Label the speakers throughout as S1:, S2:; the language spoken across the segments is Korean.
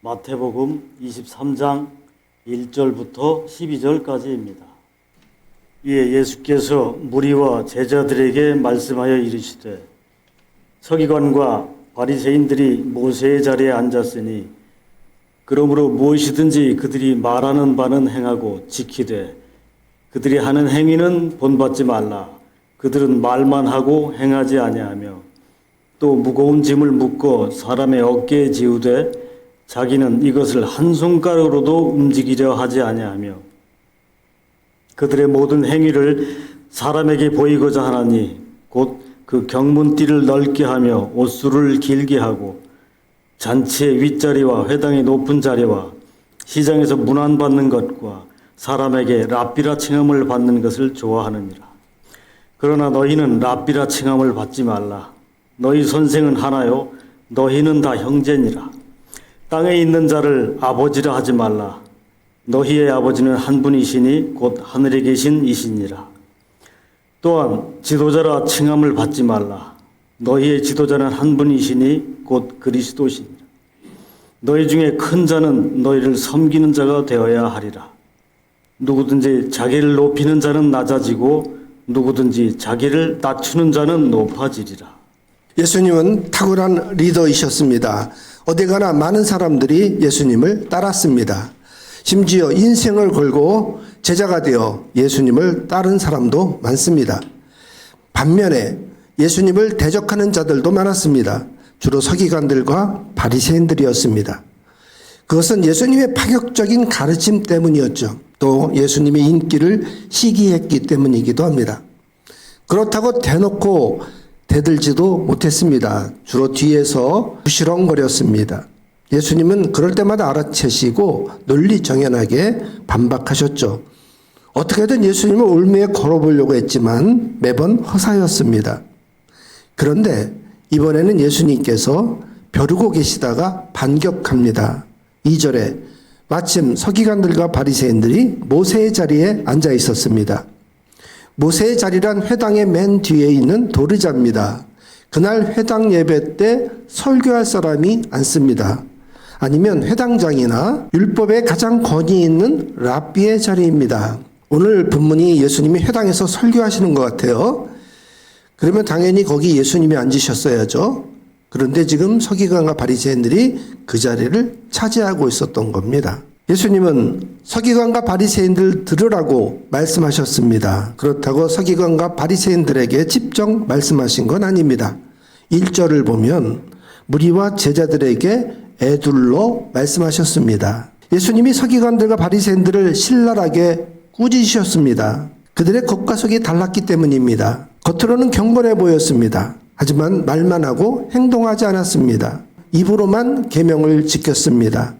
S1: 마태복음 23장 1절부터 12절까지입니다. 이에 예수께서 무리와 제자들에게 말씀하여 이르시되 서기관과 바리새인들이 모세의 자리에 앉았으니 그러므로 무엇이든지 그들이 말하는 바는 행하고 지키되 그들이 하는 행위는 본받지 말라. 그들은 말만 하고 행하지 아니하며 또 무거운 짐을 묶어 사람의 어깨에 지우되 자기는 이것을 한 손가락으로도 움직이려 하지 아니하며 그들의 모든 행위를 사람에게 보이고자 하나니 곧 그 경문띠를 넓게 하며 옷수를 길게 하고 잔치의 윗자리와 회당의 높은 자리와 시장에서 문안받는 것과 사람에게 랍비라 칭함을 받는 것을 좋아하느니라. 그러나 너희는 랍비라 칭함을 받지 말라. 너희 선생은 하나요 너희는 다 형제니라. 땅에 있는 자를 아버지라 하지 말라. 너희의 아버지는 한 분이시니 곧 하늘에 계신 이시니라. 또한 지도자라 칭함을 받지 말라. 너희의 지도자는 한 분이시니 곧 그리스도시니라. 너희 중에 큰 자는 너희를 섬기는 자가 되어야 하리라. 누구든지 자기를 높이는 자는 낮아지고 누구든지 자기를 낮추는 자는 높아지리라.
S2: 예수님은 탁월한 리더이셨습니다. 어디 가나 많은 사람들이 예수님을 따랐습니다. 심지어 인생을 걸고 제자가 되어 예수님을 따른 사람도 많습니다. 반면에 예수님을 대적하는 자들도 많았습니다. 주로 서기관들과 바리새인들이었습니다. 그것은 예수님의 파격적인 가르침 때문이었죠. 또 예수님의 인기를 시기했기 때문이기도 합니다. 그렇다고 대놓고 대들지도 못했습니다. 주로 뒤에서 부시렁거렸습니다. 예수님은 그럴 때마다 알아채시고 논리정연하게 반박하셨죠. 어떻게든 예수님을 올무에 걸어보려고 했지만 매번 허사였습니다. 그런데 이번에는 예수님께서 벼르고 계시다가 반격합니다. 2절에 마침 서기관들과 바리새인들이 모세의 자리에 앉아 있었습니다. 모세의 자리란 회당의 맨 뒤에 있는 도르자입니다. 그날 회당 예배 때 설교할 사람이 앉습니다. 아니면 회당장이나 율법에 가장 권위 있는 랍비의 자리입니다. 오늘 본문이 예수님이 회당에서 설교하시는 것 같아요. 그러면 당연히 거기 예수님이 앉으셨어야죠. 그런데 지금 서기관과 바리새인들이 그 자리를 차지하고 있었던 겁니다. 예수님은 서기관과 바리새인들 들으라고 말씀하셨습니다. 그렇다고 서기관과 바리새인들에게 직접 말씀하신 건 아닙니다. 1절을 보면 무리와 제자들에게 애둘러 말씀하셨습니다. 예수님이 서기관들과 바리새인들을 신랄하게 꾸짖으셨습니다. 그들의 겉과 속이 달랐기 때문입니다. 겉으로는 경건해 보였습니다. 하지만 말만 하고 행동하지 않았습니다. 입으로만 계명을 지켰습니다.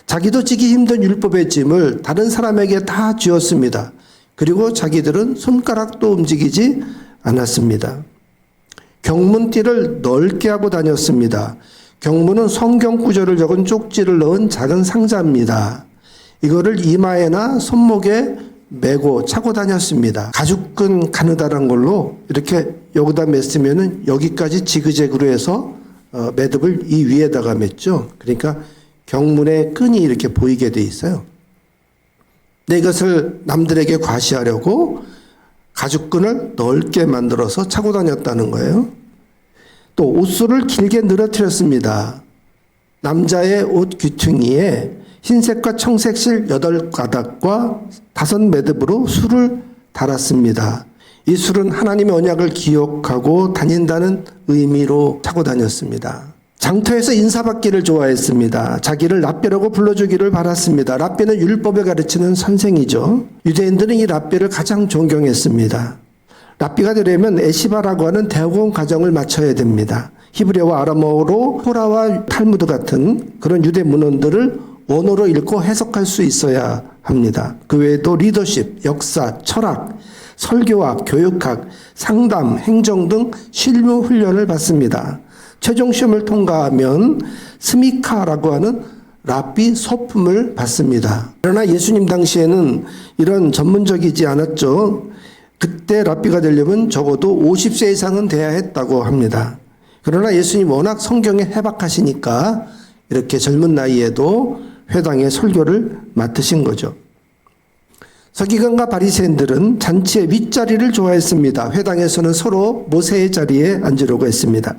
S2: 자기도 지기 힘든 율법의 짐을 다른 사람에게 다 쥐었습니다. 그리고 자기들은 손가락도 움직이지 않았습니다. 경문띠를 넓게 하고 다녔습니다. 경문은 성경 구절을 적은 쪽지를 넣은 작은 상자입니다. 이거를 이마에나 손목에 메고 차고 다녔습니다. 가죽끈 가느다란 걸로 이렇게 여기다 맸으면은 여기까지 지그재그로 해서 매듭을 이 위에다가 맸죠. 그러니까 경문의 끈이 이렇게 보이게 돼 있어요. 근데 이것을 남들에게 과시하려고 가죽끈을 넓게 만들어서 차고 다녔다는 거예요. 또 옷수를 길게 늘어뜨렸습니다. 남자의 옷 귀퉁이에 흰색과 청색 실 8가닥과 5매듭으로 수를 달았습니다. 이 술은 하나님의 언약을 기억하고 다닌다는 의미로 차고 다녔습니다. 장터에서 인사받기를 좋아했습니다. 자기를 랍비라고 불러주기를 바랐습니다. 랍비는 율법을 가르치는 선생이죠. 유대인들은 이 랍비를 가장 존경했습니다. 랍비가 되려면 에시바라고 하는 대학원 과정을 마쳐야 됩니다. 히브리어와 아람어로 토라와 탈무드 같은 그런 유대 문헌들을 원어로 읽고 해석할 수 있어야 합니다. 그 외에도 리더십, 역사, 철학, 설교학, 교육학, 상담, 행정 등 실무 훈련을 받습니다. 최종 시험을 통과하면 스미카라고 하는 랍비 소품을 받습니다. 그러나 예수님 당시에는 이런 전문적이지 않았죠. 그때 랍비가 되려면 적어도 50세 이상은 돼야 했다고 합니다. 그러나 예수님 워낙 성경에 해박하시니까 이렇게 젊은 나이에도 회당의 설교를 맡으신 거죠. 서기관과 바리새인들은 잔치의 윗자리를 좋아했습니다. 회당에서는 서로 모세의 자리에 앉으려고 했습니다.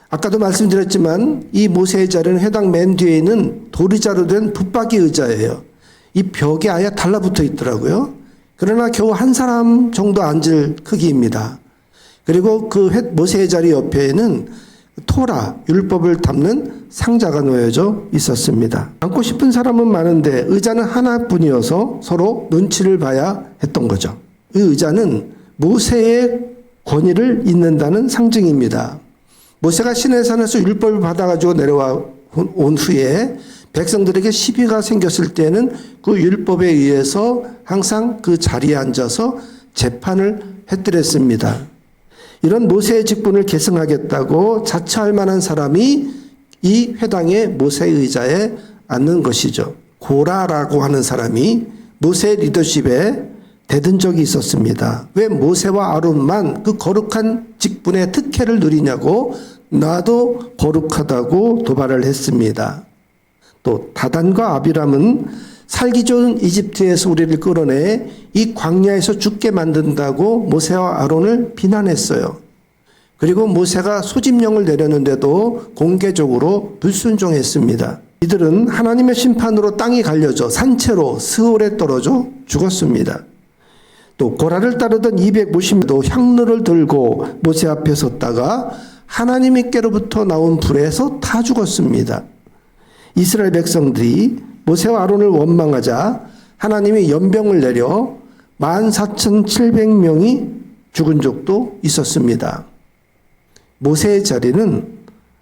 S2: 아까도 말씀드렸지만 이 모세의 자리는 회당 맨 뒤에 있는 도리자로 된 붙박이 의자예요. 이 벽에 아예 달라붙어 있더라고요. 그러나 겨우 한 사람 정도 앉을 크기입니다. 그리고 그 모세의 자리 옆에는 토라, 율법을 담는 상자가 놓여져 있었습니다. 앉고 싶은 사람은 많은데 의자는 하나뿐이어서 서로 눈치를 봐야 했던 거죠. 이 의자는 모세의 권위를 잇는다는 상징입니다. 모세가 시내산에서 율법을 받아가지고 내려와 온 후에 백성들에게 시비가 생겼을 때는 그 율법에 의해서 항상 그 자리에 앉아서 재판을 해드렸습니다. 이런 모세의 직분을 계승하겠다고 자처할 만한 사람이 이 회당의 모세의 의자에 앉는 것이죠. 고라라고 하는 사람이 모세의 리더십에 대든 적이 있었습니다. 왜 모세와 아론만 그 거룩한 직분의 특혜를 누리냐고 나도 거룩하다고 도발을 했습니다. 또 다단과 아비람은 살기 좋은 이집트에서 우리를 끌어내 이 광야에서 죽게 만든다고 모세와 아론을 비난했어요. 그리고 모세가 소집령을 내렸는데도 공개적으로 불순종했습니다. 이들은 하나님의 심판으로 땅이 갈려져 산채로 스올에 떨어져 죽었습니다. 또 고라를 따르던 250명도 향로를 들고 모세 앞에 섰다가 하나님께로부터 나온 불에서 타 죽었습니다. 이스라엘 백성들이 모세와 아론을 원망하자 하나님이 연병을 내려 14,700명이 죽은 적도 있었습니다. 모세의 자리는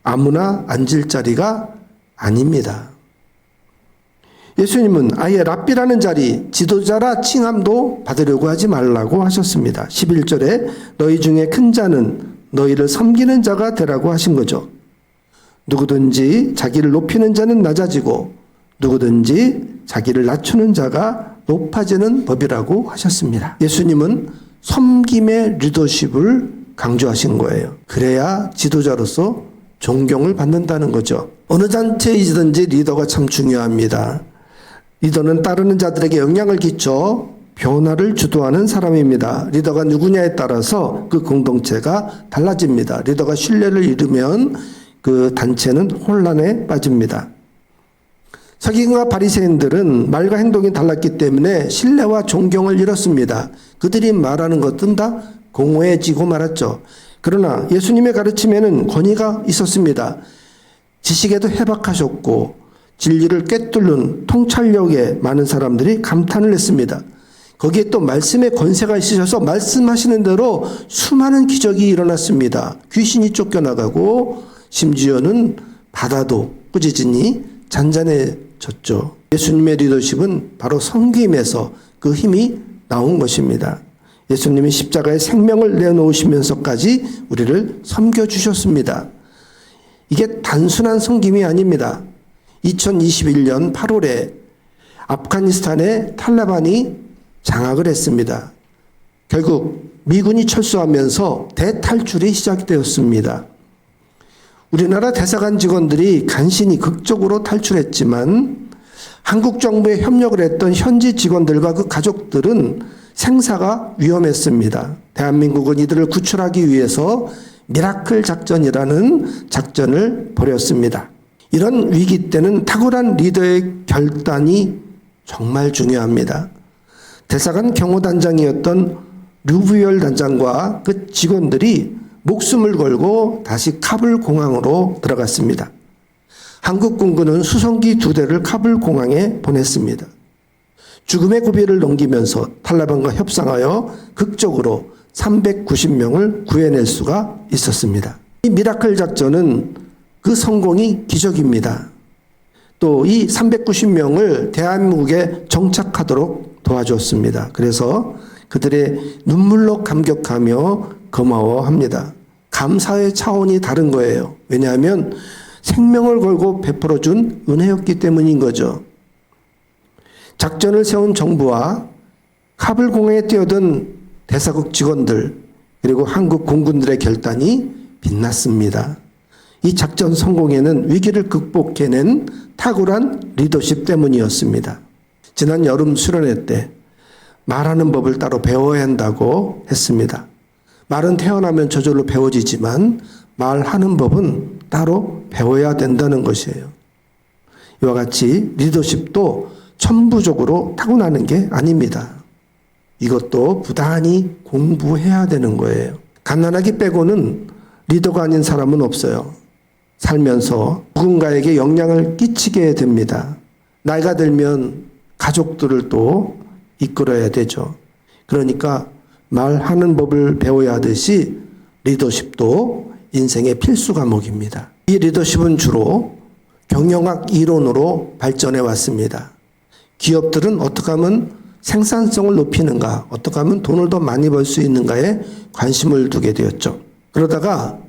S2: 아무나 앉을 자리가 아닙니다. 예수님은 아예 랍비라는 자리, 지도자라 칭함도 받으려고 하지 말라고 하셨습니다. 11절에 너희 중에 큰 자는 너희를 섬기는 자가 되라고 하신 거죠. 누구든지 자기를 높이는 자는 낮아지고 누구든지 자기를 낮추는 자가 높아지는 법이라고 하셨습니다. 예수님은 섬김의 리더십을 강조하신 거예요. 그래야 지도자로서 존경을 받는다는 거죠. 어느 단체이든지 리더가 참 중요합니다. 리더는 따르는 자들에게 영향을 끼쳐 변화를 주도하는 사람입니다. 리더가 누구냐에 따라서 그 공동체가 달라집니다. 리더가 신뢰를 잃으면 그 단체는 혼란에 빠집니다. 서기관과 바리새인들은 말과 행동이 달랐기 때문에 신뢰와 존경을 잃었습니다. 그들이 말하는 것은 다 공허해지고 말았죠. 그러나 예수님의 가르침에는 권위가 있었습니다. 지식에도 해박하셨고 진리를 꿰뚫는 통찰력에 많은 사람들이 감탄을 했습니다. 거기에 또 말씀의 권세가 있으셔서 말씀하시는 대로 수많은 기적이 일어났습니다. 귀신이 쫓겨나가고 심지어는 바다도 꾸짖으니 잔잔해졌죠. 예수님의 리더십은 바로 섬김에서 그 힘이 나온 것입니다. 예수님이 십자가에 생명을 내놓으시면서까지 우리를 섬겨주셨습니다. 이게 단순한 섬김이 아닙니다. 2021년 8월에 아프가니스탄의 탈레반이 장악을 했습니다. 결국 미군이 철수하면서 대탈출이 시작되었습니다. 우리나라 대사관 직원들이 간신히 극적으로 탈출했지만 한국 정부에 협력을 했던 현지 직원들과 그 가족들은 생사가 위험했습니다. 대한민국은 이들을 구출하기 위해서 미라클 작전이라는 작전을 벌였습니다. 이런 위기 때는 탁월한 리더의 결단이 정말 중요합니다. 대사관 경호단장이었던 류부열 단장과 그 직원들이 목숨을 걸고 다시 카불 공항으로 들어갔습니다. 한국 군군은 수송기 2대를 카불 공항에 보냈습니다. 죽음의 고비를 넘기면서 탈레반과 협상하여 극적으로 390명을 구해낼 수가 있었습니다. 이 미라클 작전은 그 성공이 기적입니다. 또 이 390명을 대한민국에 정착하도록 도와줬습니다. 그래서 그들의 눈물로 감격하며 고마워합니다. 감사의 차원이 다른 거예요. 왜냐하면 생명을 걸고 베풀어준 은혜였기 때문인 거죠. 작전을 세운 정부와 카불 공항에 뛰어든 대사국 직원들 그리고 한국 공군들의 결단이 빛났습니다. 이 작전 성공에는 위기를 극복해낸 탁월한 리더십 때문이었습니다. 지난 여름 수련회 때 말하는 법을 따로 배워야 한다고 했습니다. 말은 태어나면 저절로 배워지지만 말하는 법은 따로 배워야 된다는 것이에요. 이와 같이 리더십도 천부적으로 타고나는 게 아닙니다. 이것도 부단히 공부해야 되는 거예요. 갓난아기 빼고는 리더가 아닌 사람은 없어요. 살면서 누군가에게 영향을 끼치게 됩니다. 나이가 들면 가족들을 또 이끌어야 되죠. 그러니까 말하는 법을 배워야 하듯이 리더십도 인생의 필수 과목입니다. 이 리더십은 주로 경영학 이론으로 발전해 왔습니다. 기업들은 어떻게 하면 생산성을 높이는가, 어떻게 하면 돈을 더 많이 벌 수 있는가에 관심을 두게 되었죠. 그러다가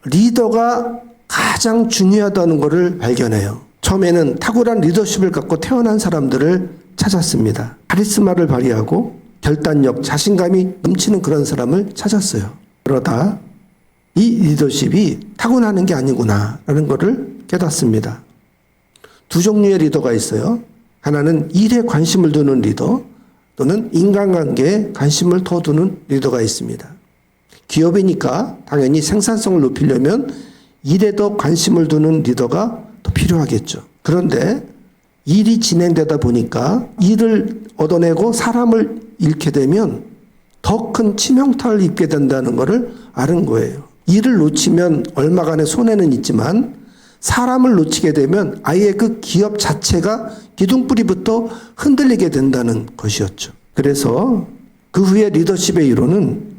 S2: 리더가 가장 중요하다는 것을 발견해요. 처음에는 탁월한 리더십을 갖고 태어난 사람들을 찾았습니다. 카리스마를 발휘하고 결단력, 자신감이 넘치는 그런 사람을 찾았어요. 그러다 이 리더십이 타고나는 게 아니구나라는 것을 깨닫습니다. 두 종류의 리더가 있어요. 하나는 일에 관심을 두는 리더, 또는 인간관계에 관심을 더 두는 리더가 있습니다. 기업이니까 당연히 생산성을 높이려면 일에 더 관심을 두는 리더가 더 필요하겠죠. 그런데 일이 진행되다 보니까 일을 얻어내고 사람을 잃게 되면 더 큰 치명타를 입게 된다는 것을 아는 거예요. 일을 놓치면 얼마간의 손해는 있지만 사람을 놓치게 되면 아예 그 기업 자체가 기둥뿌리부터 흔들리게 된다는 것이었죠. 그래서 그 후에 리더십의 이론은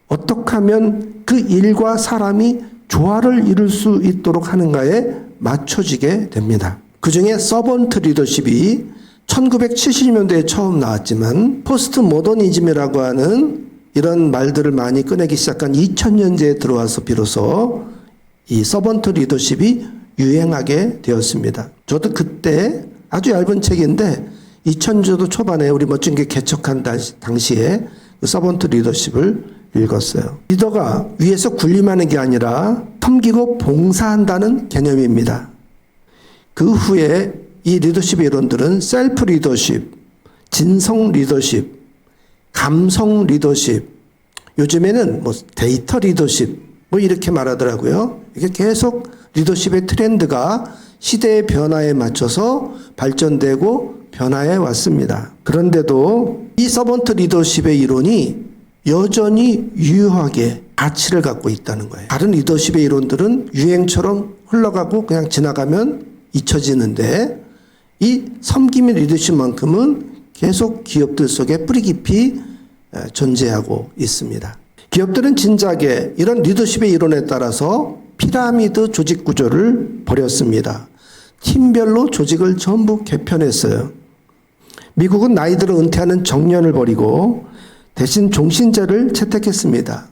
S2: 어떻게 하면 그 일과 사람이 조화를 이룰 수 있도록 하는가에 맞춰지게 됩니다. 그 중에 서번트 리더십이 1970년대에 처음 나왔지만 포스트 모더니즘이라고 하는 이런 말들을 많이 꺼내기 시작한 2000년대에 들어와서 비로소 이 서번트 리더십이 유행하게 되었습니다. 저도 그때 아주 얇은 책인데 2000년도 초반에 우리 멋진 게 개척한 당시에 그 서번트 리더십을 읽었어요. 리더가 위에서 군림하는 게 아니라 섬기고 봉사한다는 개념입니다. 그 후에 이 리더십 이론들은 셀프 리더십, 진성 리더십, 감성 리더십, 요즘에는 뭐 데이터 리더십 뭐 이렇게 말하더라고요. 이게 계속 리더십의 트렌드가 시대의 변화에 맞춰서 발전되고 변화해 왔습니다. 그런데도 이 서번트 리더십의 이론이 여전히 유효하게 가치를 갖고 있다는 거예요. 다른 리더십의 이론들은 유행처럼 흘러가고 그냥 지나가면 잊혀지는데 이 섬김의 리더십만큼은 계속 기업들 속에 뿌리 깊이 존재하고 있습니다. 기업들은 진작에 이런 리더십의 이론에 따라서 피라미드 조직 구조를 버렸습니다. 팀별로 조직을 전부 개편했어요. 미국은 나이 들어 은퇴하는 정년을 버리고 대신 종신제를 채택했습니다.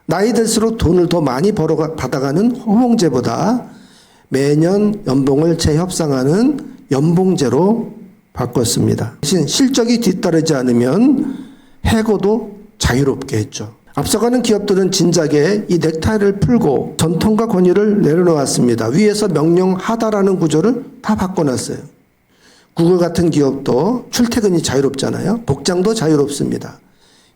S2: 나이 들수록 돈을 더 많이 받아가는 호봉제보다 매년 연봉을 재협상하는 연봉제로 바꿨습니다. 대신 실적이 뒤따르지 않으면 해고도 자유롭게 했죠. 앞서가는 기업들은 진작에 이 넥타이를 풀고 전통과 권위를 내려놓았습니다. 위에서 명령하다라는 구조를 다 바꿔놨어요. 구글 같은 기업도 출퇴근이 자유롭잖아요. 복장도 자유롭습니다.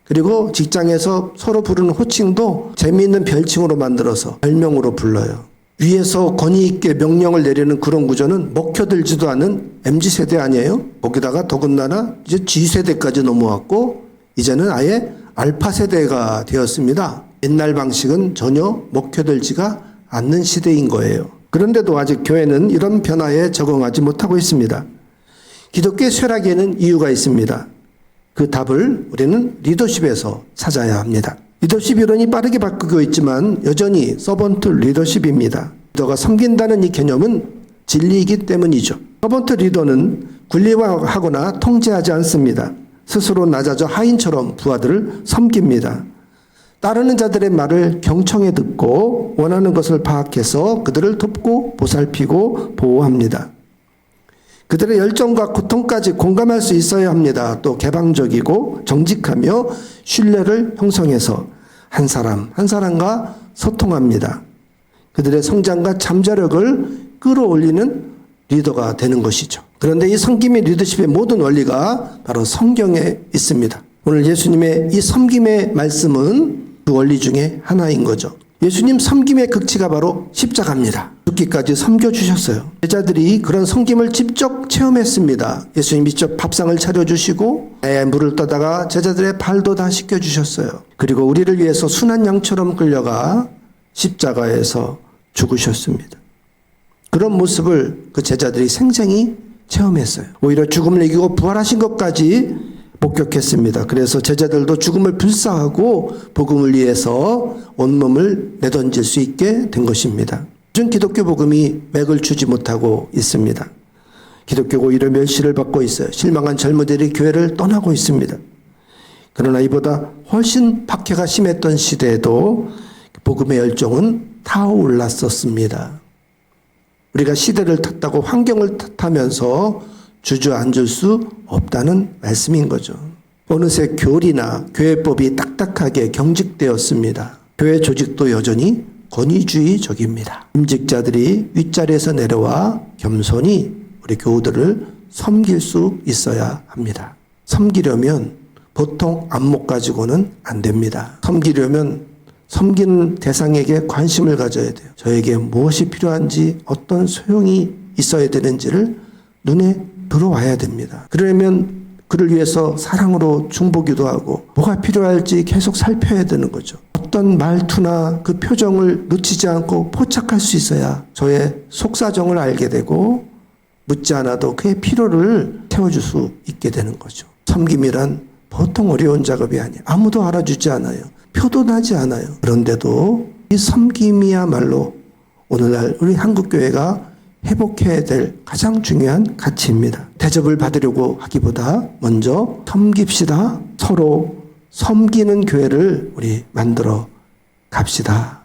S2: 그리고 직장에서 서로 부르는 호칭도 재미있는 별칭으로 만들어서 별명으로 불러요. 위에서 권위 있게 명령을 내리는 그런 구조는 먹혀들지도 않는 MZ세대 아니에요? 거기다가 더군다나 이제 G세대까지 넘어왔고 이제는 아예 알파세대가 되었습니다. 옛날 방식은 전혀 먹혀들지가 않는 시대인 거예요. 그런데도 아직 교회는 이런 변화에 적응하지 못하고 있습니다. 기독교의 쇠락에는 이유가 있습니다. 그 답을 우리는 리더십에서 찾아야 합니다. 리더십 이론이 빠르게 바뀌고 있지만 여전히 서번트 리더십입니다. 리더가 섬긴다는 이 개념은 진리이기 때문이죠. 서번트 리더는 군림하거나 통제하지 않습니다. 스스로 낮아져 하인처럼 부하들을 섬깁니다. 따르는 자들의 말을 경청해 듣고 원하는 것을 파악해서 그들을 돕고 보살피고 보호합니다. 그들의 열정과 고통까지 공감할 수 있어야 합니다. 또 개방적이고 정직하며 신뢰를 형성해서 한 사람 한 사람과 소통합니다. 그들의 성장과 잠자력을 끌어올리는 리더가 되는 것이죠. 그런데 이 섬김의 리더십의 모든 원리가 바로 성경에 있습니다. 오늘 예수님의 이 섬김의 말씀은 그 원리 중에 하나인 거죠. 예수님 섬김의 극치가 바로 십자가입니다. 죽기까지 섬겨주셨어요. 제자들이 그런 섬김을 직접 체험했습니다. 예수님이 직접 밥상을 차려주시고 물을 떠다가 제자들의 발도 다 씻겨주셨어요. 그리고 우리를 위해서 순한 양처럼 끌려가 십자가에서 죽으셨습니다. 그런 모습을 그 제자들이 생생히 체험했어요. 오히려 죽음을 이기고 부활하신 것까지 목격했습니다. 그래서 제자들도 죽음을 불사하고 복음을 위해서 온몸을 내던질 수 있게 된 것입니다. 요즘 기독교 복음이 맥을 추지 못하고 있습니다. 기독교가 오히려 멸시를 받고 있어요. 실망한 젊은이들이 교회를 떠나고 있습니다. 그러나 이보다 훨씬 박해가 심했던 시대에도 복음의 열정은 타올랐었습니다. 우리가 시대를 탓하고 환경을 탓하면서 주저앉을 수 없다는 말씀인 거죠. 어느새 교리나 교회법이 딱딱하게 경직되었습니다. 교회 조직도 여전히 권위주의적입니다. 임직자들이 윗자리에서 내려와 겸손히 우리 교우들을 섬길 수 있어야 합니다. 섬기려면 보통 안목 가지고는 안 됩니다. 섬기려면 섬기는 대상에게 관심을 가져야 돼요. 저에게 무엇이 필요한지 어떤 소용이 있어야 되는지를 눈에 들어와야 됩니다. 그러려면 그를 위해서 사랑으로 중보기도 하고 뭐가 필요할지 계속 살펴야 되는 거죠. 어떤 말투나 그 표정을 놓치지 않고 포착할 수 있어야 저의 속사정을 알게 되고 묻지 않아도 그의 필요를 채워줄 수 있게 되는 거죠. 섬김이란 보통 어려운 작업이 아니에요. 아무도 알아주지 않아요. 표도 나지 않아요. 그런데도 이 섬김이야말로 오늘날 우리 한국교회가 회복해야 될 가장 중요한 가치입니다. 대접을 받으려고 하기보다 먼저 섬깁시다. 서로 섬기는 교회를 우리 만들어 갑시다.